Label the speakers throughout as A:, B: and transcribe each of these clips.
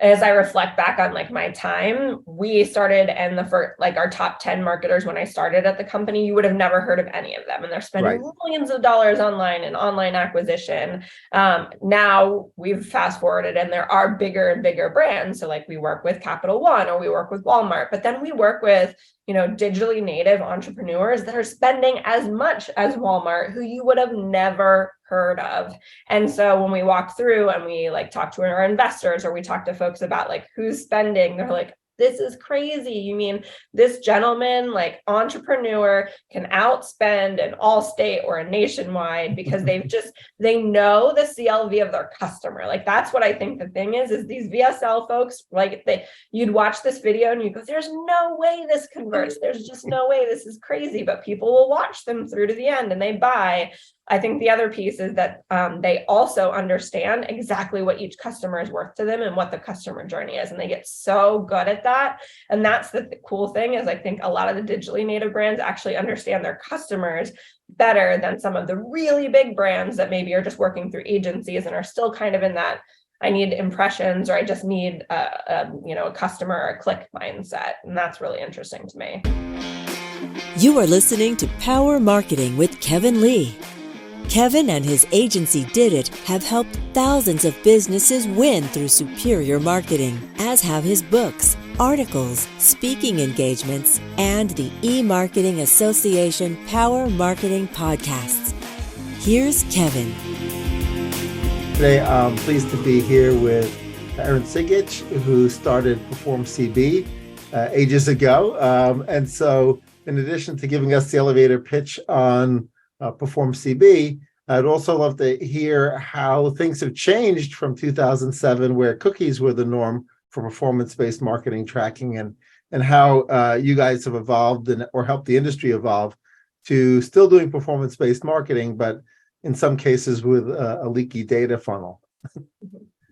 A: as I reflect back on like my time, we started, and the first, like our top 10 marketers when I started at the company, you would have never heard of any of them. And they're spending millions of dollars online and online acquisition. Now we've fast forwarded and there are bigger and bigger brands. So like we work with Capital One or we work with Walmart, but then we work with, digitally native entrepreneurs that are spending as much as Walmart, who you would have never heard of. And so when we walk through and we like talk to our investors or we talk to folks about like who's spending, they're like, this is crazy. You mean this gentleman, like entrepreneur, can outspend an Allstate or a Nationwide because they know the CLV of their customer. Like that's what I think the thing is these VSL folks, like you'd watch this video and you go, there's no way this converts. There's just no way, this is crazy. But people will watch them through to the end and they buy. I think the other piece is that they also understand exactly what each customer is worth to them and what the customer journey is. And they get so good at that. And that's the cool thing is I think a lot of the digitally native brands actually understand their customers better than some of the really big brands that maybe are just working through agencies and are still kind of in that I need impressions or I just need a customer or a click mindset. And that's really interesting to me.
B: You are listening to Power Marketing with Kevin Lee. Kevin and his agency Did It have helped thousands of businesses win through superior marketing, as have his books, articles, speaking engagements, and the eMarketing Association Power Marketing podcasts. Here's Kevin.
C: Today, I'm pleased to be here with Erin Cigich, who started Perform CB ages ago. And so in addition to giving us the elevator pitch on Perform CB, I'd also love to hear how things have changed from 2007, where cookies were the norm for performance-based marketing tracking, and how you guys have evolved or helped the industry evolve to still doing performance-based marketing, but in some cases with a leaky data funnel.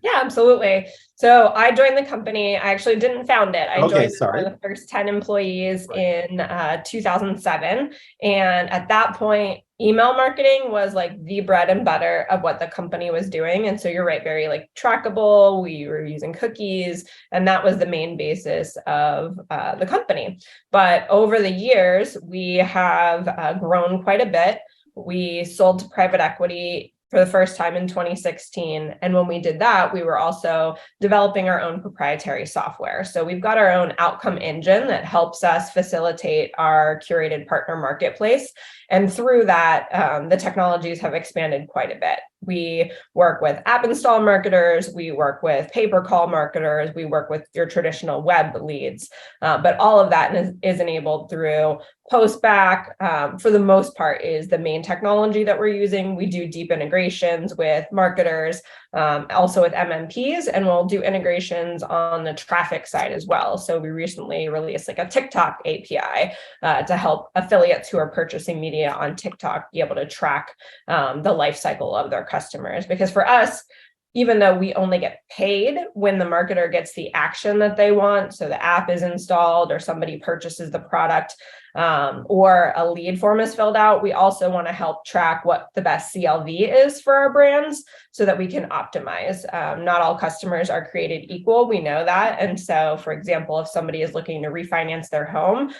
A: Yeah, absolutely. So I joined the company. I actually didn't found it. I joined one of the first 10 employees in 2007. And at that point, email marketing was like the bread and butter of what the company was doing. And so you're right, very like trackable. We were using cookies, and that was the main basis of the company. But over the years, we have grown quite a bit. We sold to private equity for the first time in 2016. And when we did that, we were also developing our own proprietary software. So we've got our own outcome engine that helps us facilitate our curated partner marketplace. And through that, the technologies have expanded quite a bit. We work with app install marketers, we work with pay-per-call marketers, we work with your traditional web leads, but all of that is enabled through Postback. For the most part is the main technology that we're using. We do deep integrations with marketers, also with MMPs, and we'll do integrations on the traffic side as well. So we recently released like a TikTok API to help affiliates who are purchasing media on TikTok be able to track the life cycle of their customers. Because for us, even though we only get paid when the marketer gets the action that they want, so the app is installed or somebody purchases the product, or a lead form is filled out, we also want to help track what the best CLV is for our brands so that we can optimize. Not all customers are created equal. We know that. And so, for example, if somebody is looking to refinance their home,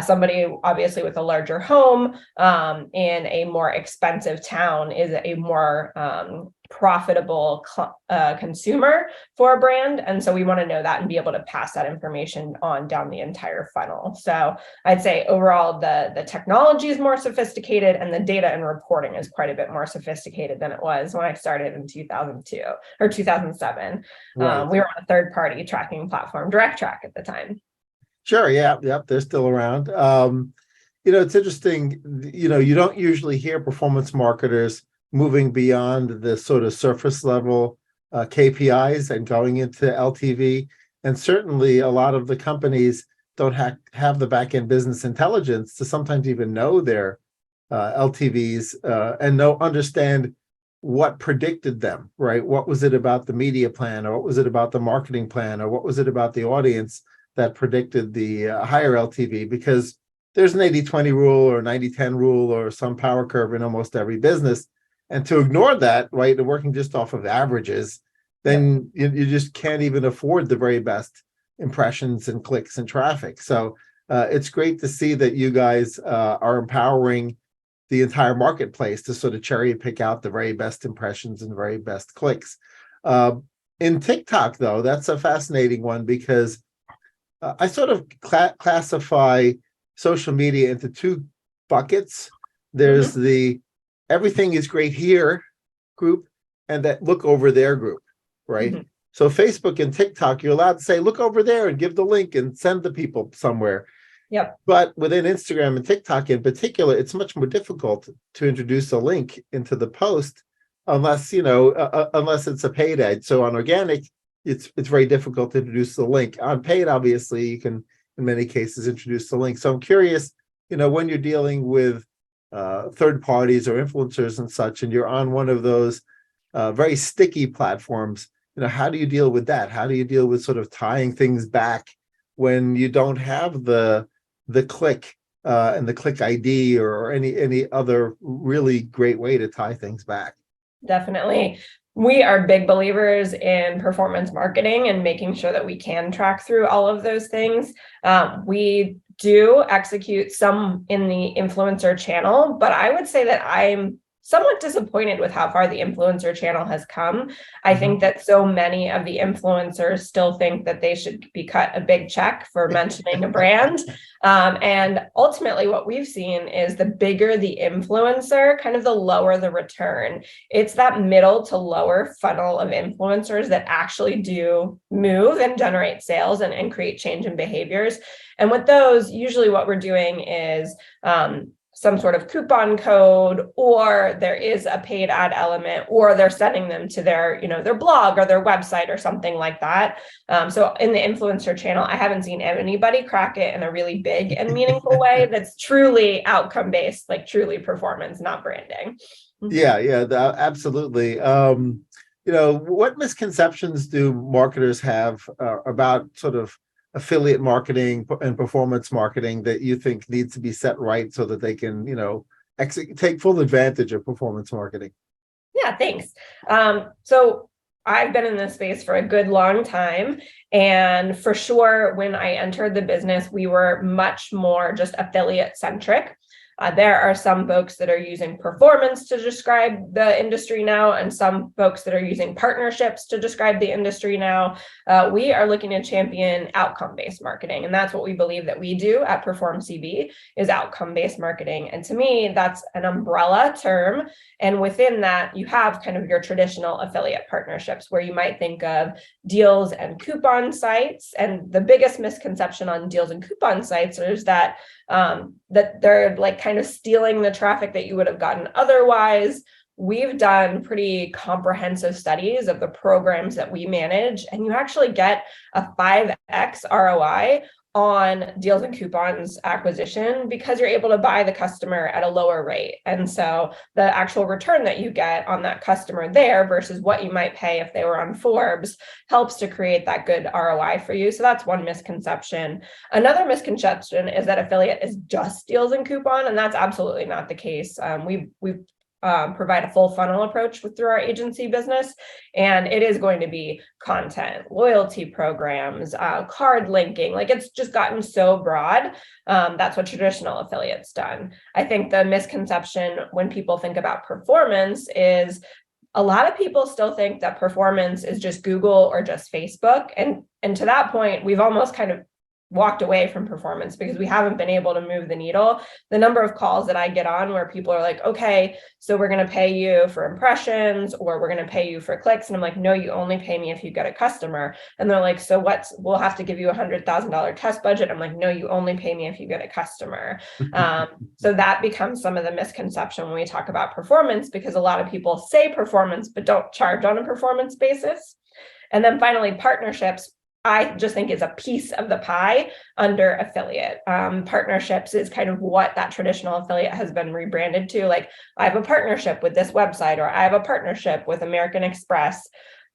A: somebody obviously with a larger home in a more expensive town is a more profitable consumer for a brand. And so we want to know that and be able to pass that information on down the entire funnel. So I'd say overall, the technology is more sophisticated and the data and reporting is quite a bit more sophisticated than it was when I started in 2002 or 2007. Right. We were on a third-party tracking platform, Direct Track at the time.
C: Sure. Yeah. Yep. They're still around. It's interesting. You don't usually hear performance marketers moving beyond the sort of surface level KPIs and going into LTV. And certainly a lot of the companies don't have the back-end business intelligence to sometimes even know their LTVs and understand what predicted them, right? What was it about the media plan, or what was it about the marketing plan, or what was it about the audience that predicted the higher LTV? Because there's an 80-20 rule or 90-10 rule or some power curve in almost every business. And to ignore that, right, and working just off of averages then you just can't even afford the very best impressions and clicks and traffic. So it's great to see that you guys are empowering the entire marketplace to sort of cherry pick out the very best impressions and very best clicks. In TikTok, though, that's a fascinating one because I sort of classify social media into two buckets. There's the everything is great here group and that look over there group, right? So Facebook and TikTok, you're allowed to say, look over there and give the link and send the people somewhere.
A: Yep.
C: But within Instagram and TikTok in particular, it's much more difficult to introduce a link into the post unless, unless it's a paid ad. So on organic, it's very difficult to introduce the link. On paid, obviously, you can, in many cases, introduce the link. So I'm curious, when you're dealing with third parties or influencers and such, and you're on one of those very sticky platforms, how do you deal with that? How do you deal with sort of tying things back when you don't have the click and the click ID or any other really great way to tie things back?
A: Definitely. We are big believers in performance marketing and making sure that we can track through all of those things. We do execute some in the influencer channel, but I would say that I'm somewhat disappointed with how far the influencer channel has come. I think that so many of the influencers still think that they should be cut a big check for mentioning a brand. And ultimately what we've seen is the bigger the influencer, kind of the lower the return. It's that middle to lower funnel of influencers that actually do move and generate sales and create change in behaviors. And with those, usually what we're doing is some sort of coupon code, or there is a paid ad element, or they're sending them to their, their blog or their website or something like that. So in the influencer channel, I haven't seen anybody crack it in a really big and meaningful way that's truly outcome-based, like truly performance, not branding.
C: Yeah, absolutely. What misconceptions do marketers have about sort of affiliate marketing and performance marketing that you think needs to be set right so that they can, take full advantage of performance marketing?
A: Yeah, thanks. So I've been in this space for a good long time. And for sure, when I entered the business, we were much more just affiliate centric. There are some folks that are using performance to describe the industry now, and some folks that are using partnerships to describe the industry now. We are looking to champion outcome-based marketing, and that's what we believe that we do at Perform CB is outcome-based marketing. And to me, that's an umbrella term. And within that, you have kind of your traditional affiliate partnerships where you might think of deals and coupon sites. And the biggest misconception on deals and coupon sites is that they're like kind of stealing the traffic that you would have gotten otherwise. We've done pretty comprehensive studies of the programs that we manage, and you actually get a 5x ROI on deals and coupons acquisition because you're able to buy the customer at a lower rate. And so the actual return that you get on that customer there versus what you might pay if they were on Forbes helps to create that good ROI for you. So that's one misconception. Another misconception is that affiliate is just deals and coupon, and that's absolutely not the case. We provide a full funnel approach through our agency business, and it is going to be content, loyalty programs, card linking. Like it's just gotten so broad. That's what traditional affiliates done. I think the misconception when people think about performance is a lot of people still think that performance is just Google or just Facebook. And to that point, we've almost kind of walked away from performance because we haven't been able to move the needle. The number of calls that I get on where people are like, okay, so we're going to pay you for impressions or we're going to pay you for clicks. And I'm like, no, you only pay me if you get a customer. And they're like, so we'll have to give you $100,000 test budget. I'm like, no, you only pay me if you get a customer. So that becomes some of the misconception when we talk about performance, because a lot of people say performance, but don't charge on a performance basis. And then finally, partnerships. I just think is a piece of the pie under affiliate. Partnerships is kind of what that traditional affiliate has been rebranded to. Like I have a partnership with this website, or I have a partnership with American Express.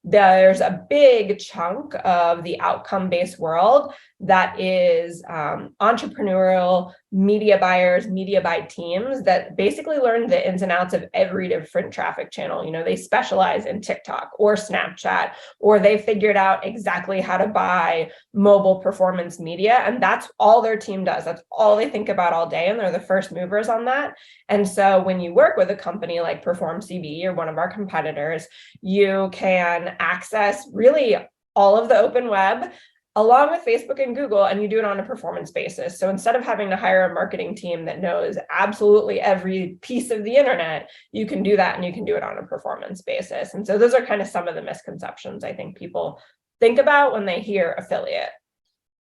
A: there's a big chunk of the outcome-based world that is entrepreneurial media buyers, media buy teams that basically learn the ins and outs of every different traffic channel. You know, they specialize in TikTok or Snapchat, or they figured out exactly how to buy mobile performance media. And that's all their team does. That's all they think about all day. And they're the first movers on that. And so when you work with a company like Perform CB or one of our competitors, you can access really all of the open web along with Facebook and Google, and you do it on a performance basis. So instead of having to hire a marketing team that knows absolutely every piece of the internet, you can do that and you can do it on a performance basis. And so those are kind of some of the misconceptions I think people think about when they hear affiliate.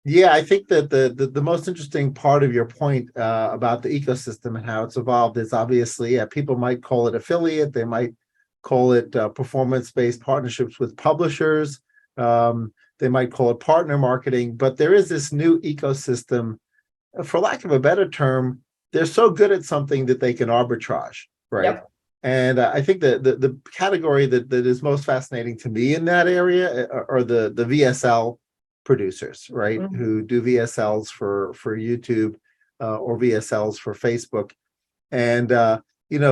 C: Yeah, I think that the most interesting part of your point about the ecosystem and how it's evolved is obviously, people might call it affiliate, they might call it performance-based partnerships with publishers. They might call it partner marketing, but there is this new ecosystem. For lack of a better term, they're so good at something that they can arbitrage, right? Yep. And I think that the category that is most fascinating to me in that area are the VSL producers, right? Mm-hmm. Who do VSLs for YouTube or VSLs for Facebook. And,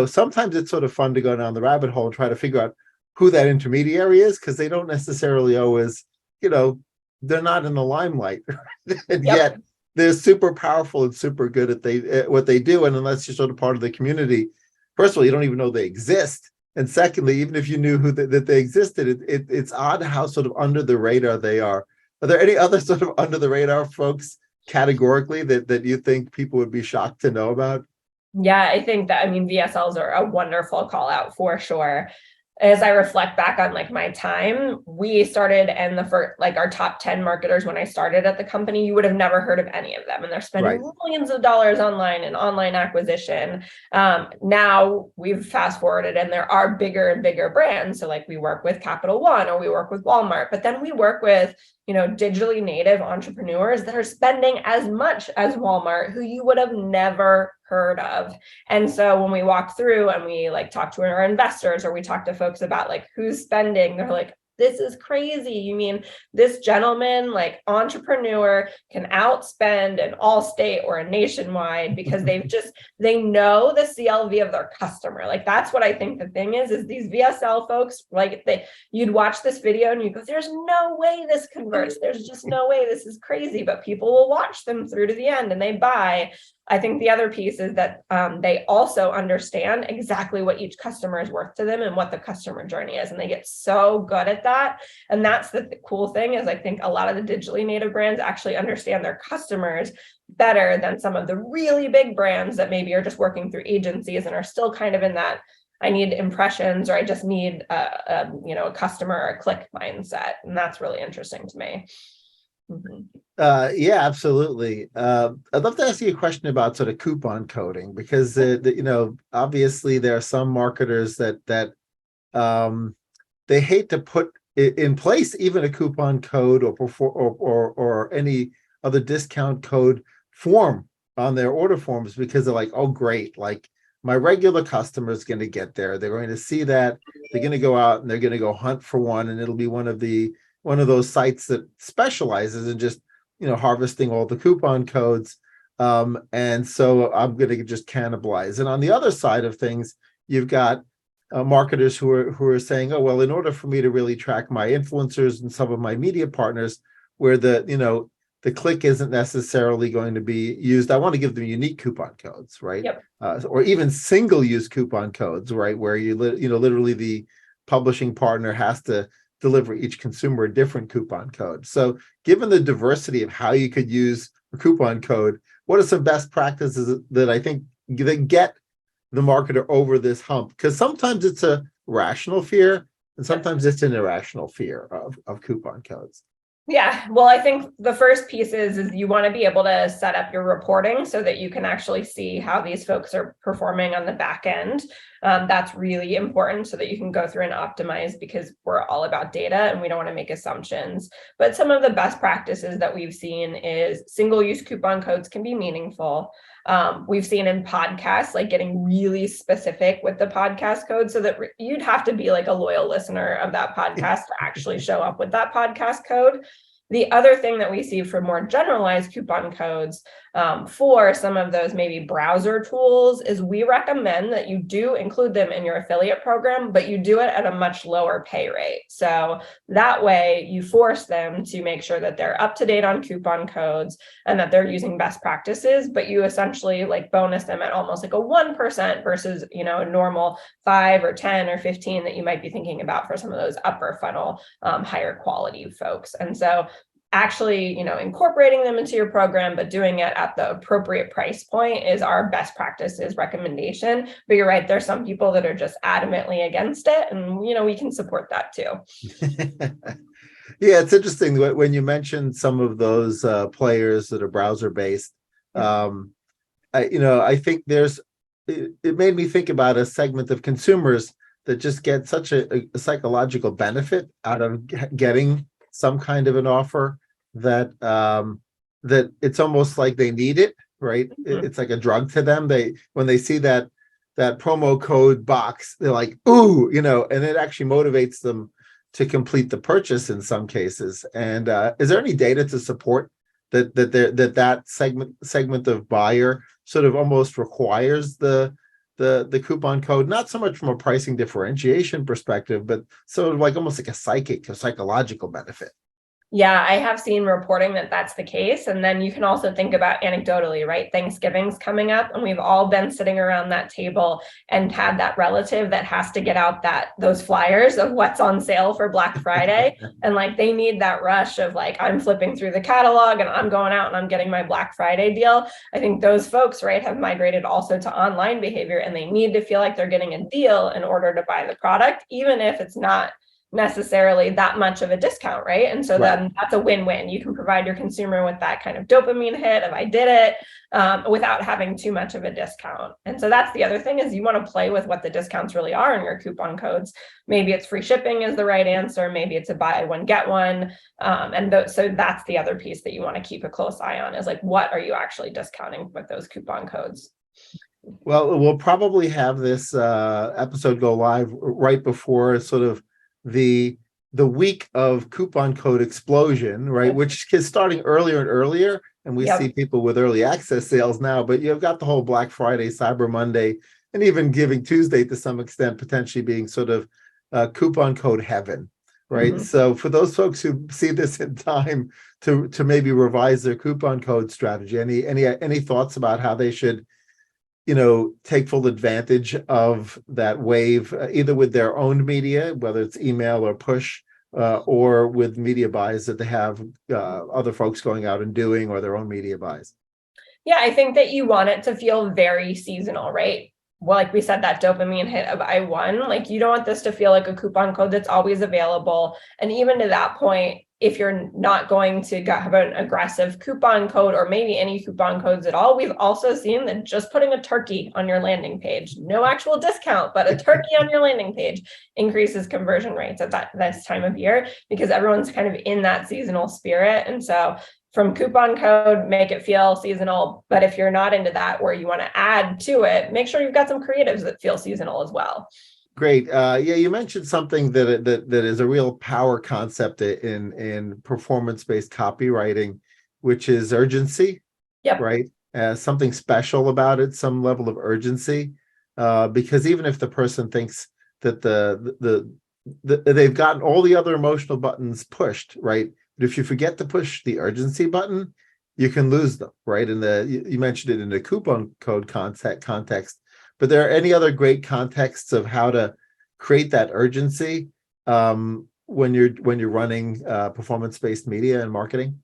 C: sometimes it's sort of fun to go down the rabbit hole and try to figure out who that intermediary is, because they don't necessarily always, they're not in the limelight. And yet they're super powerful and super good at what they do. And unless you're sort of part of the community, first of all, you don't even know they exist. And secondly, even if you knew that they existed, it's odd how sort of under the radar they are. Are there any other sort of under the radar folks categorically that you think people would be shocked to know about?
A: Yeah, I think that, VSLs are a wonderful call out for sure. As I reflect back on my time, we started and our top 10 marketers when I started at the company, you would have never heard of any of them. And they're spending millions of dollars online in online acquisition. Now we've fast forwarded and there are bigger and bigger brands. So we work with Capital One or we work with Walmart, but then we work with digitally native entrepreneurs that are spending as much as Walmart, who you would have never heard of. And so when we walk through and we talk to our investors or we talk to folks about who's spending, they're like, this is crazy. You mean this gentleman, entrepreneur, can outspend an Allstate or a Nationwide because they know the CLV of their customer. That's what I think the thing is these VSL folks, you'd watch this video and you go, there's no way this converts. There's just no way, this is crazy. But people will watch them through to the end and they buy. I think the other piece is that they also understand exactly what each customer is worth to them and what the customer journey is. And they get so good at that. And that's the cool thing is I think a lot of the digitally native brands actually understand their customers better than some of the really big brands that maybe are just working through agencies and are still kind of in that, I need impressions or I just need a customer or a click mindset. And that's really interesting to me. Mm-hmm.
C: Yeah, absolutely. I'd love to ask you a question about sort of coupon coding, because obviously there are some marketers that they hate to put in place even a coupon code or any other discount code form on their order forms, because they're like, oh great, my regular customer is going to get there, they're going to see that, they're going to go out and they're going to go hunt for one, and it'll be one of those sites that specializes in just harvesting all the coupon codes, and so I'm going to just cannibalize. And on the other side of things, you've got marketers who are saying, oh well, in order for me to really track my influencers and some of my media partners, where the click isn't necessarily going to be used, I want to give them unique coupon codes, right? Yep. Or even single-use coupon codes, right? Where literally the publishing partner has to deliver each consumer a different coupon code. So given the diversity of how you could use a coupon code, what are some best practices that I think that get the marketer over this hump? Because sometimes it's a rational fear and sometimes it's an irrational fear of coupon codes.
A: Yeah, well, I think the first piece is you want to be able to set up your reporting so that you can actually see how these folks are performing on the back end. That's really important so that you can go through and optimize, because we're all about data and we don't want to make assumptions. But some of the best practices that we've seen is single-use coupon codes can be meaningful. We've seen in podcasts, like getting really specific with the podcast code so that you'd have to be like a loyal listener of that podcast to actually show up with that podcast code. The other thing that we see for more generalized coupon codes for some of those maybe browser tools is we recommend that you do include them in your affiliate program, but you do it at a much lower pay rate. So that way you force them to make sure that they're up to date on coupon codes and that they're using best practices, but you essentially like bonus them at almost like a 1% versus, you know, a normal 5 or 10 or 15 that you might be thinking about for some of those upper funnel, higher quality folks. And so actually, you know, incorporating them into your program, but doing it at the appropriate price point is our best practices recommendation. But you're right, there's some people that are just adamantly against it. And, you know, we can support that too.
C: Yeah, it's interesting when you mentioned some of those players that are browser based. I think it made me think about a segment of consumers that just get such a psychological benefit out of getting some kind of an offer that that it's almost like they need it, right? Mm-hmm. It's like a drug to them. When they see that promo code box, they're like, ooh, you know, and it actually motivates them to complete the purchase in some cases. And is there any data to support that segment of buyer sort of almost requires the coupon code, not so much from a pricing differentiation perspective, but sort of like almost like a psychological benefit?
A: Yeah, I have seen reporting that that's the case. And then you can also think about anecdotally, right? Thanksgiving's coming up and we've all been sitting around that table and had that relative that has to get out those flyers of what's on sale for Black Friday. And like, they need that rush of like, I'm flipping through the catalog and I'm going out and I'm getting my Black Friday deal. I think those folks, right, have migrated also to online behavior and they need to feel like they're getting a deal in order to buy the product, even if it's not necessarily that much of a discount, right? And so then that's a win-win. You can provide your consumer with that kind of dopamine hit of I did it without having too much of a discount. And so that's the other thing is you want to play with what the discounts really are in your coupon codes. Maybe it's free shipping is the right answer. Maybe it's a buy one, get one. So that's the other piece that you want to keep a close eye on is like, what are you actually discounting with those coupon codes?
C: Well, we'll probably have this episode go live right before sort of the week of coupon code explosion, right? Which is starting earlier and earlier. And we see people with early access sales now, but you've got the whole Black Friday, Cyber Monday, and even Giving Tuesday to some extent, potentially being sort of coupon code heaven, right? Mm-hmm. So for those folks who see this in time to maybe revise their coupon code strategy, any thoughts about how they should, you know, take full advantage of that wave, either with their own media, whether it's email or push, or with media buys that they have other folks going out and doing, or their own media buys?
A: Yeah, I think that you want it to feel very seasonal, right? Well, like we said, that dopamine hit of I won, like you don't want this to feel like a coupon code that's always available. And even to that point, if you're not going to have an aggressive coupon code or maybe any coupon codes at all, we've also seen that just putting a turkey on your landing page, no actual discount, but a turkey on your landing page increases conversion rates at this time of year because everyone's kind of in that seasonal spirit. And so from coupon code, make it feel seasonal. But if you're not into that or you want to add to it, make sure you've got some creatives that feel seasonal as well.
C: Great. Yeah, you mentioned something that is a real power concept in performance-based copywriting, which is urgency.
A: Yep.
C: Right. Something special about it, some level of urgency, because even if the person thinks that they've gotten all the other emotional buttons pushed, right? But if you forget to push the urgency button, you can lose them, right? And you mentioned it in the coupon code context. But there are any other great contexts of how to create that urgency when you're running performance-based media and marketing?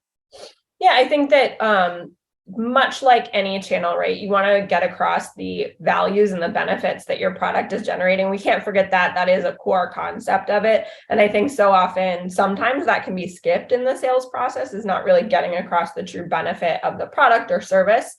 A: Yeah, I think that much like any channel, right, you want to get across the values and the benefits that your product is generating. We can't forget that is a core concept of it. And I think so often, sometimes that can be skipped in the sales process, is not really getting across the true benefit of the product or service.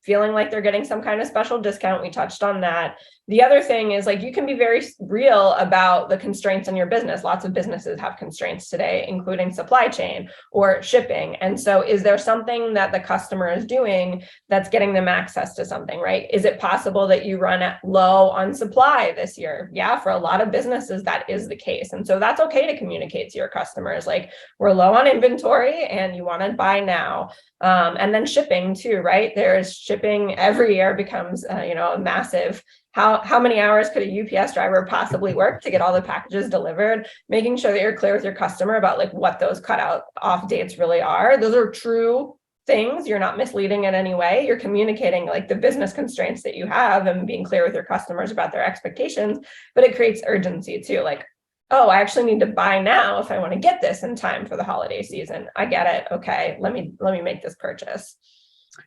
A: Feeling like they're getting some kind of special discount. We touched on that. The other thing is like, you can be very real about the constraints in your business. Lots of businesses have constraints today, including supply chain or shipping. And so is there something that the customer is doing that's getting them access to something, right? Is it possible that you run low on supply this year? Yeah, for a lot of businesses, that is the case. And so that's okay to communicate to your customers, like, we're low on inventory and you want to buy now. And then shipping too, right? There's shipping every year becomes, a massive, how many hours could a UPS driver possibly work to get all the packages delivered? Making sure that you're clear with your customer about like what those cutout off dates really are. Those are true things. You're not misleading in any way. You're communicating like the business constraints that you have and being clear with your customers about their expectations, but it creates urgency too. Like, oh, I actually need to buy now if I want to get this in time for the holiday season. I get it. Okay, let me make this purchase.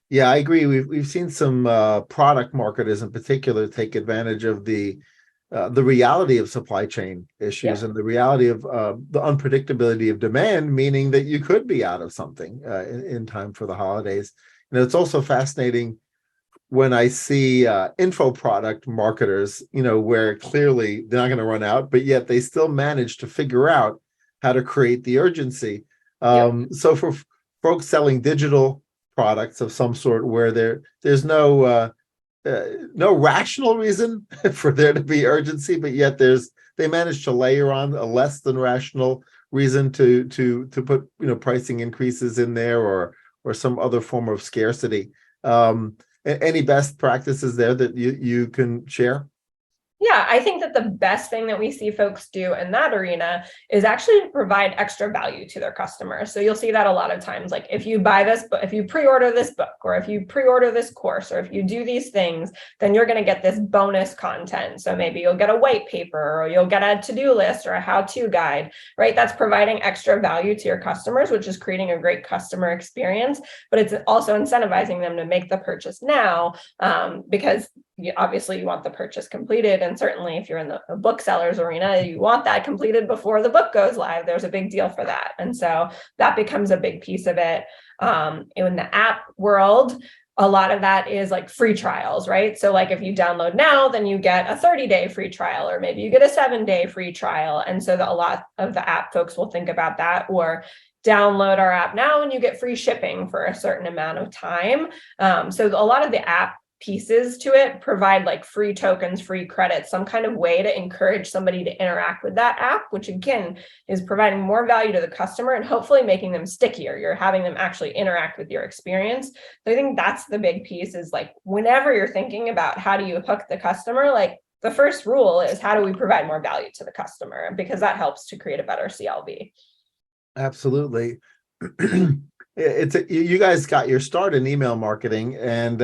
C: Yeah, I agree. We've seen some product marketers in particular take advantage of the reality of supply chain issues and the reality of the unpredictability of demand, meaning that you could be out of something in time for the holidays. And it's also fascinating when I see info product marketers, where clearly they're not going to run out, but yet they still manage to figure out how to create the urgency. So for folks selling digital products of some sort, where there's no rational reason for there to be urgency, but yet they manage to layer on a less than rational reason to put pricing increases in there or some other form of scarcity. Any best practices there that you can share?
A: Yeah, I think that the best thing that we see folks do in that arena is actually provide extra value to their customers. So you'll see that a lot of times, like if you buy this book, if you pre-order this book, or if you pre-order this course, or if you do these things, then you're going to get this bonus content. So maybe you'll get a white paper, or you'll get a to-do list or a how-to guide, right? That's providing extra value to your customers, which is creating a great customer experience, but it's also incentivizing them to make the purchase now, because obviously you want the purchase completed. And certainly if you're in the booksellers arena, you want that completed before the book goes live. There's a big deal for that. And so that becomes a big piece of it. In the app world, a lot of that is like free trials, right? So like if you download now, then you get a 30-day free trial, or maybe you get a 7-day free trial. And so a lot of the app folks will think about that, or download our app now and you get free shipping for a certain amount of time. So a lot of the app pieces to it provide like free tokens, free credits, some kind of way to encourage somebody to interact with that app, which again is providing more value to the customer and hopefully making them stickier. You're having them actually interact with your experience. So I think that's the big piece, is like whenever you're thinking about how do you hook the customer, like the first rule is how do we provide more value to the customer, because that helps to create a better CLV.
C: Absolutely. You guys got your start in email marketing, and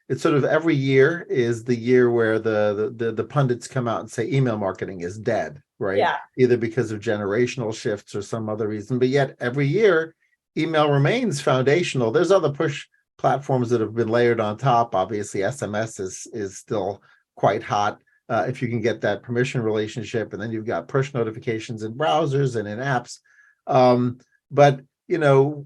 C: it's sort of every year is the year where the pundits come out and say email marketing is dead, right?
A: Yeah.
C: Either because of generational shifts or some other reason, but yet every year email remains foundational. There's other push platforms that have been layered on top. Obviously, SMS is still quite hot if you can get that permission relationship, and then you've got push notifications in browsers and in apps. But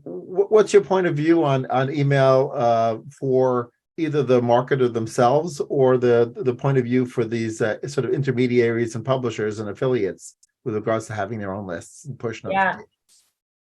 C: what's your point of view on email for either the marketer themselves or the point of view for these sort of intermediaries and publishers and affiliates with regards to having their own lists and push notifications?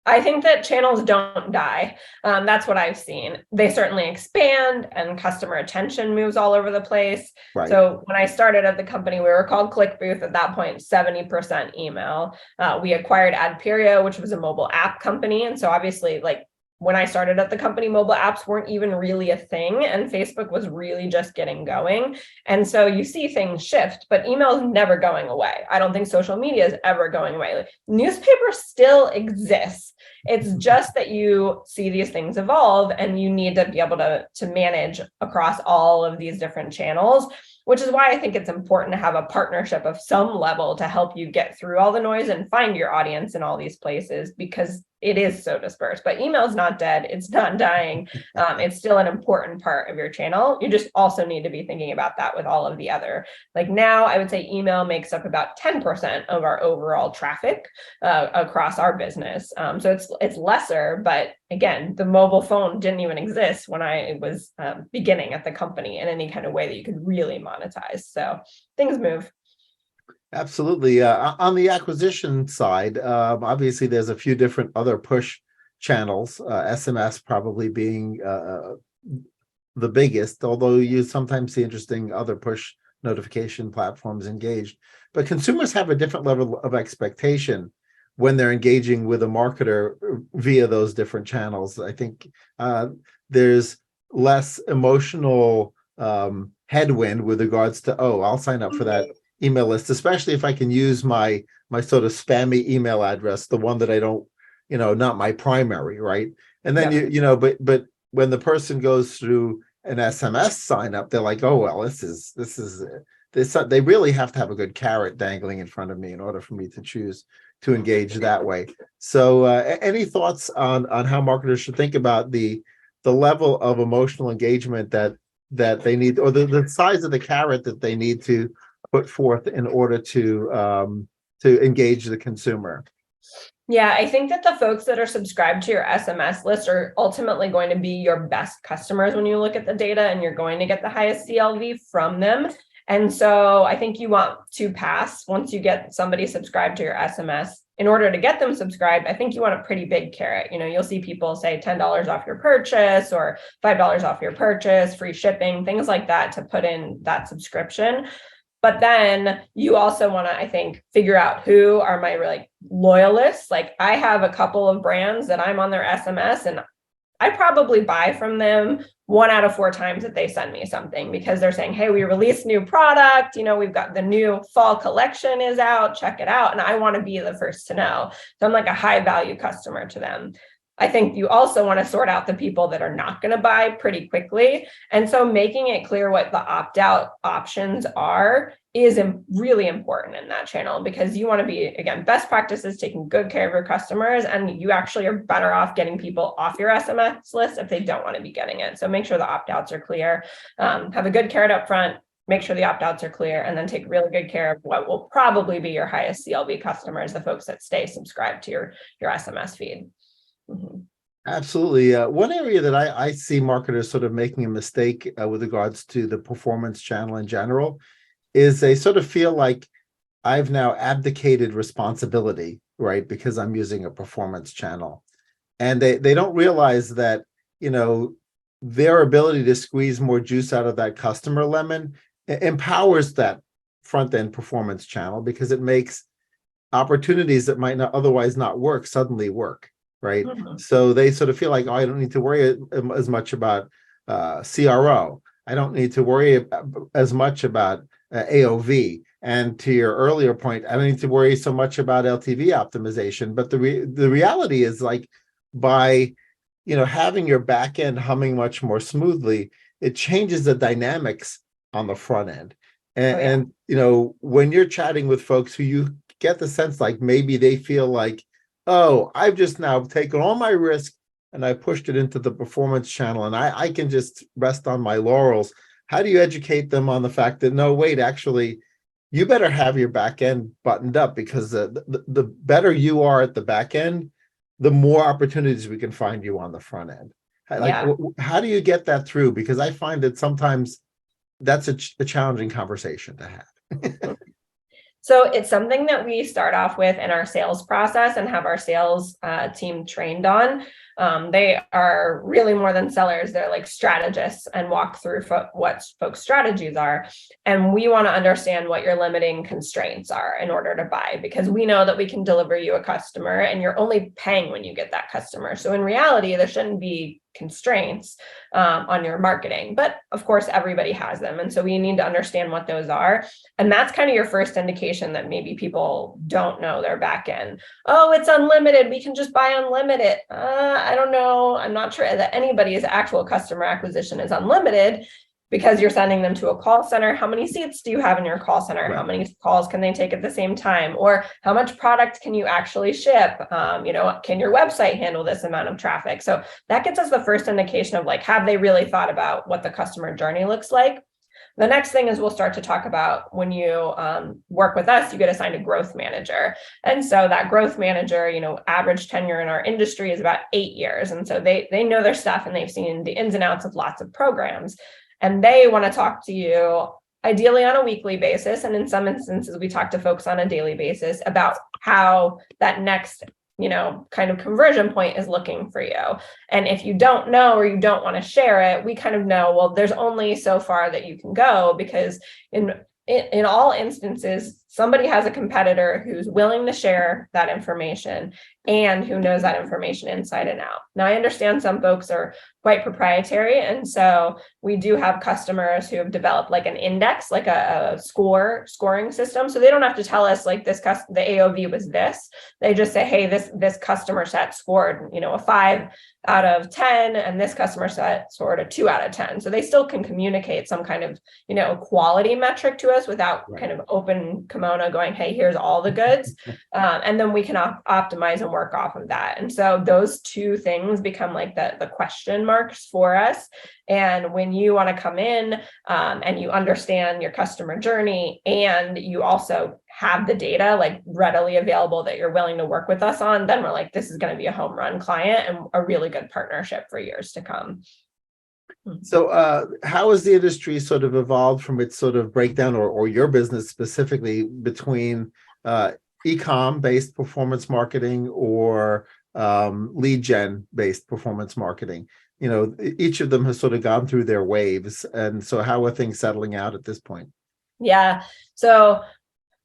A: I think that channels don't die. That's what I've seen. They certainly expand and customer attention moves all over the place. Right. So when I started at the company, we were called ClickBooth at that point, 70% email. We acquired Adperio, which was a mobile app company. And so obviously, like, when I started at the company, mobile apps weren't even really a thing, and Facebook was really just getting going. And so you see things shift, but email is never going away. I don't think social media is ever going away. Like, newspaper still exists. It's just that you see these things evolve, and you need to be able to manage across all of these different channels, which is why I think it's important to have a partnership of some level to help you get through all the noise and find your audience in all these places, because it is so dispersed, but email is not dead. It's not dying. It's still an important part of your channel. You just also need to be thinking about that with all of the other, like now I would say email makes up about 10% of our overall traffic across our business. So it's lesser, but again, the mobile phone didn't even exist when I was beginning at the company in any kind of way that you could really monetize. So things move.
C: Absolutely. On the acquisition side, obviously there's a few different other push channels, SMS probably being the biggest, although you sometimes see interesting other push notification platforms engaged. But consumers have a different level of expectation when they're engaging with a marketer via those different channels. I think there's less emotional headwind with regards to, oh, I'll sign up for that email list, especially if I can use my sort of spammy email address, the one that I don't, not my primary, right? And then but when the person goes through an SMS sign up, they're like, oh well, this they really have to have a good carrot dangling in front of me in order for me to choose to engage that way. So any thoughts on how marketers should think about the level of emotional engagement that they need, or the size of the carrot that they need to put forth in order to engage the consumer?
A: Yeah, I think that the folks that are subscribed to your SMS list are ultimately going to be your best customers when you look at the data, and you're going to get the highest CLV from them. And so I think you want to pass, once you get somebody subscribed to your SMS, in order to get them subscribed, I think you want a pretty big carrot. You'll see people say $10 off your purchase or $5 off your purchase, free shipping, things like that to put in that subscription. But then you also want to, I think, figure out who are my loyalists. Like I have a couple of brands that I'm on their SMS, and I probably buy from them 1 out of 4 times that they send me something, because they're saying, hey, we released new product, we've got the new fall collection is out, check it out. And I want to be the first to know. So I'm like a high value customer to them. I think you also want to sort out the people that are not going to buy pretty quickly. And so making it clear what the opt-out options are is really important in that channel, because you want to be, again, best practices, taking good care of your customers, and you actually are better off getting people off your SMS list if they don't want to be getting it. So make sure the opt-outs are clear, have a good carrot up front, make sure the opt-outs are clear, and then take really good care of what will probably be your highest CLV customers, the folks that stay subscribed to your SMS feed. Mm-hmm.
C: Absolutely. One area that I see marketers sort of making a mistake with regards to the performance channel in general is they sort of feel like I've now abdicated responsibility, right? Because I'm using a performance channel. And they don't realize that, their ability to squeeze more juice out of that customer lemon empowers that front end performance channel, because it makes opportunities that might not otherwise not work suddenly work. Right. Mm-hmm. So they sort of feel like, oh, I don't need to worry as much about CRO. I don't need to worry as much about AOV. And to your earlier point, I don't need to worry so much about LTV optimization. But the reality is, like, by having your back end humming much more smoothly, it changes the dynamics on the front end. And when you're chatting with folks who you get the sense like maybe they feel like, oh, I've just now taken all my risk and I pushed it into the performance channel, and I can just rest on my laurels. How do you educate them on the fact that, no, wait, actually, you better have your back end buttoned up, because the better you are at the back end, the more opportunities we can find you on the front end. How do you get that through? Because I find that sometimes that's a challenging conversation to have.
A: So it's something that we start off with in our sales process and have our sales team trained on. They are really more than sellers. They're like strategists and walk through what folks' strategies are. And we want to understand what your limiting constraints are in order to buy, because we know that we can deliver you a customer and you're only paying when you get that customer. So in reality, there shouldn't be constraints on your marketing, but of course everybody has them, and so we need to understand what those are. And that's kind of your first indication that maybe people don't know their back end. Oh, it's unlimited, we can just buy unlimited. I don't know, I'm not sure that anybody's actual customer acquisition is unlimited. because you're sending them to a call center, how many seats do you have in your call center?
C: Right.
A: How many calls can they take at the same time? Or how much product can you actually ship? Can your website handle this amount of traffic? So that gets us the first indication of like, have they really thought about what the customer journey looks like? The next thing is we'll start to talk about when you work with us, you get assigned a growth manager. And so that growth manager, average tenure in our industry is about 8 years. And so they know their stuff and they've seen the ins and outs of lots of programs. And they want to talk to you ideally on a weekly basis. And in some instances, we talk to folks on a daily basis about how that next kind of conversion point is looking for you. And if you don't know, or you don't want to share it, we kind of know, well, there's only so far that you can go, because in all instances, somebody has a competitor who's willing to share that information and who knows that information inside and out. Now, I understand some folks are quite proprietary. And so we do have customers who have developed like an index, like a scoring system. So they don't have to tell us like the AOV was this. They just say, hey, this customer set scored, a 5 out of 10, and this customer set scored a 2 out of 10. So they still can communicate some kind of, quality metric to us without kind of open kimono going, hey, here's all the goods. And then we can optimize and work off of that. And so those two things become like the question marks for us. And when you want to come in and you understand your customer journey, and you also have the data like readily available that you're willing to work with us on, then we're like, this is going to be a home run client and a really good partnership for years to come.
C: So how has the industry sort of evolved from its sort of breakdown, or your business specifically, between e-com based performance marketing or lead gen based performance marketing? Each of them has sort of gone through their waves. And so how are things settling out at this point?
A: Yeah. So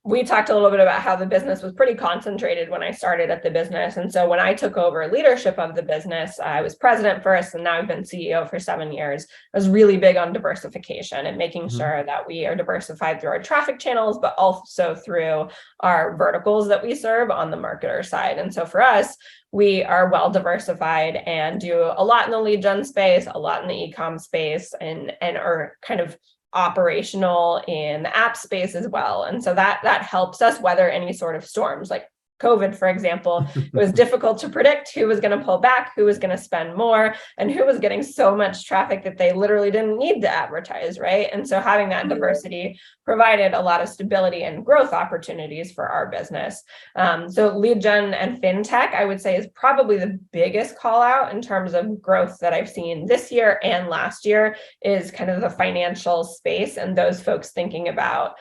A: we talked a little bit about how the business was pretty concentrated when I started at the business. And so when I took over leadership of the business, I was president first, and now I've been CEO for 7 years. I was really big on diversification and making sure that we are diversified through our traffic channels, but also through our verticals that we serve on the marketer side. And so for us, we are well diversified and do a lot in the lead gen space, a lot in the e-com space, and are kind of operational in the app space as well. And so that helps us weather any sort of storms. Like COVID, for example, it was difficult to predict who was going to pull back, who was going to spend more, and who was getting so much traffic that they literally didn't need to advertise, right? And so having that diversity provided a lot of stability and growth opportunities for our business. So lead gen and fintech, I would say, is probably the biggest call out in terms of growth that I've seen this year and last year, is kind of the financial space. And those folks thinking about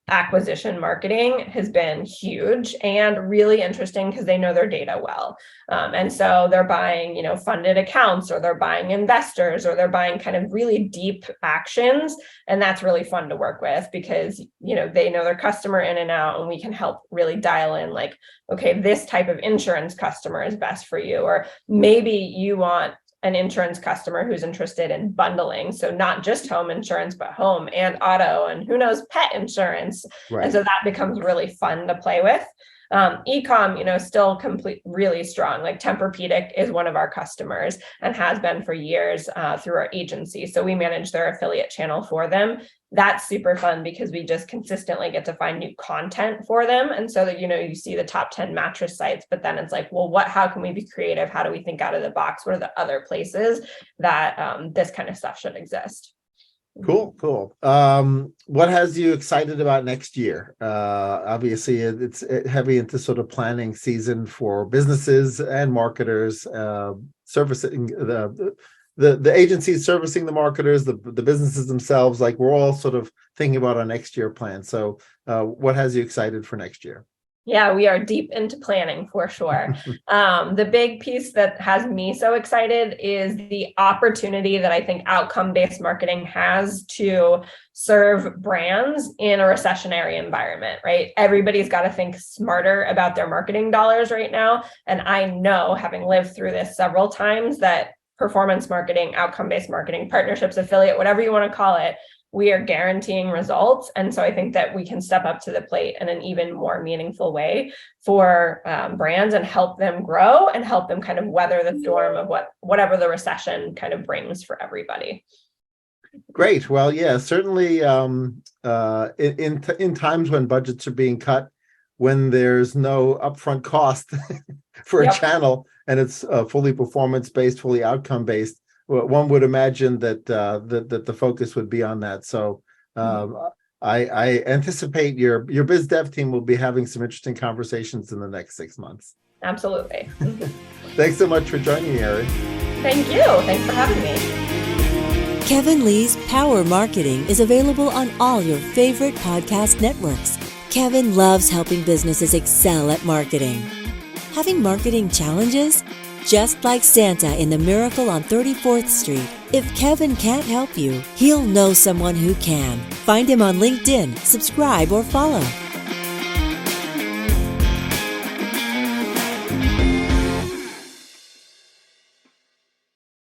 A: acquisition marketing has been huge and really interesting because they know their data well. And so they're buying, funded accounts, or they're buying investors, or they're buying kind of really deep actions. And that's really fun to work with because, they know their customer in and out, and we can help really dial in like, okay, this type of insurance customer is best for you. Or maybe you want an insurance customer who's interested in bundling. So not just home insurance, but home and auto, and who knows, pet insurance.
C: Right.
A: And so that becomes really fun to play with. E-com, still really strong. Like Tempur-Pedic is one of our customers and has been for years through our agency. So we manage their affiliate channel for them. That's super fun because we just consistently get to find new content for them. And so that, you see the top 10 mattress sites, but then it's like, well, how can we be creative? How do we think out of the box? What are the other places that this kind of stuff should exist?
C: Cool. What has you excited about next year? Obviously, it's heavy into sort of planning season for businesses and marketers, servicing the agencies, servicing the marketers, the businesses themselves. Like, we're all sort of thinking about our next year plan. So what has you excited for next year?
A: Yeah, we are deep into planning for sure. The big piece that has me so excited is the opportunity that I think outcome-based marketing has to serve brands in a recessionary environment, right? Everybody's got to think smarter about their marketing dollars right now. And I know, having lived through this several times, that performance marketing, outcome-based marketing, partnerships, affiliate, whatever you want to call it, we are guaranteeing results. And so I think that we can step up to the plate in an even more meaningful way for brands and help them grow and help them kind of weather the storm of whatever the recession kind of brings for everybody.
C: Great. Well, yeah, certainly in times when budgets are being cut, when there's no upfront cost for a
A: Yep.
C: channel and it's fully performance-based, fully outcome-based, one would imagine that that the focus would be on that. So I anticipate your biz dev team will be having some interesting conversations in the next 6 months.
A: Absolutely.
C: Thanks so much for joining me, Erin.
A: Thank you. Thanks for having me.
B: Kevin Lee's Power Marketing is available on all your favorite podcast networks. Kevin loves helping businesses excel at marketing. Having marketing challenges? Just like Santa in The Miracle on 34th Street, if Kevin can't help you, he'll know someone who can. Find him on LinkedIn, subscribe, or follow.